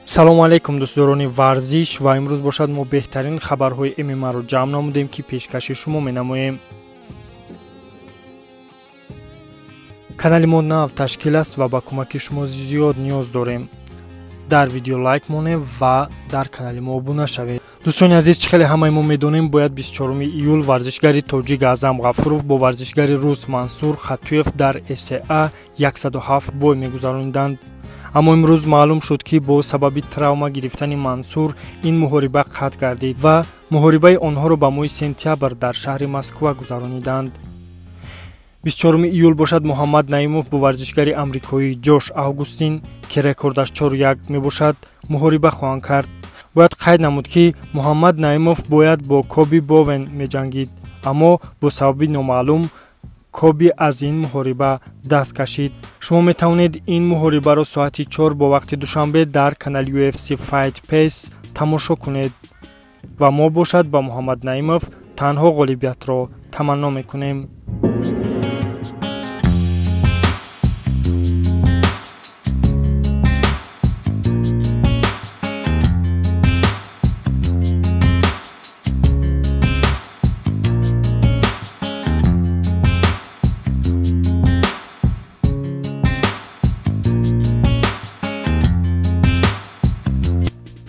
салому алейкум дӯстдорони варзиш ва имрӯз бошад мо беҳтарин хабарҳои ММА-ро ҷамъ намудем ки пешкаши шумо менамоем. канали мо нав ташкил аст ва ба кӯмаки шумо зиёд ниёз дорем. дар видео лайк монед ва дар канали мо обуна шавед. дӯстони азиз, чӣ хеле ҳамаи мо медонем, бояд 24 июл варзишгари тоҷик Аъзам Ғафуров бо варзишгари рус Мансур Хатуев дар СА 107 бой мегузарониданд. аммо имрӯз маълум шуд ки бо сабаби травма гирифтани Мансур ин муҳориба қатъ гардид ва муҳорибаи онҳоро ба моҳи сентябр дар шаҳри Москва гузарониданд. 24 июл бошад Муҳаммад Наимов бо варзишгари амрикоӣ Ҷош Августин ки рекордаш 4-1 мебошад, муҳориба хоҳанд кард. бояд қайд намуд ки Муҳаммад Наимов бояд бо Коби Бовен меҷангид, аммо бо сабаби номаълум Коби аз ин муҳориба даст кашид. шумо метавонед ин муҳорибаро соати 4 бо вақти душанбе дар канали UFC Fight Pass тамошо кунед ва мо бошад ба Муҳаммад Наимов танҳо ғолибиятро таманно мекунем.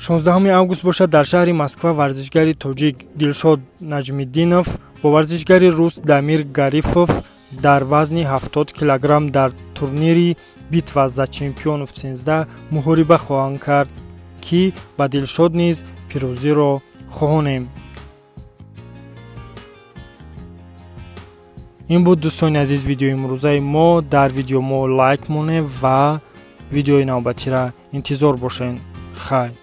16 август бошад дар шаҳри Москва варзишгари тоҷик Дилшод Наҷмиддинов бо варзишгари рус Дамир Гарифов дар вазни 70 килограмм дар турнири битва за чемпионов 13 муҳориба хоҳанд кард ки ба Дилшод низ пирӯзиро хоҳонем. ин буд дӯстони азиз видеои имрӯзаи мо. дар видео мо лайк монед ва видеои навбатиро интизор бошед. хайр.